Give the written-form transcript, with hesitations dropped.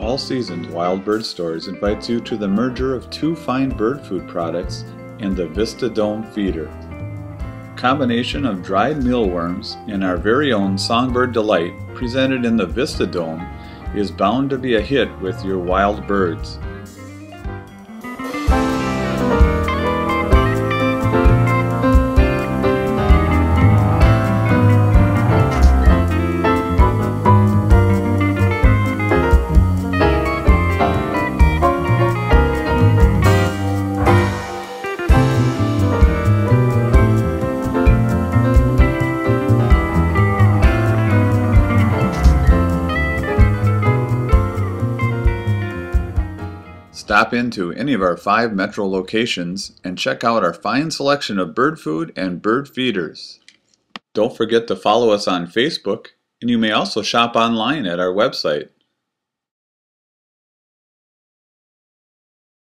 All Seasons Wild Bird Stores invites you to the merger of two fine bird food products and the Vista Dome feeder. Combination of dried mealworms and our very own Songbird Delight presented in the Vista Dome is bound to be a hit with your wild birds. Stop into any of our 5 metro locations and check out our fine selection of bird food and bird feeders. Don't forget to follow us on Facebook, and you may also shop online at our website.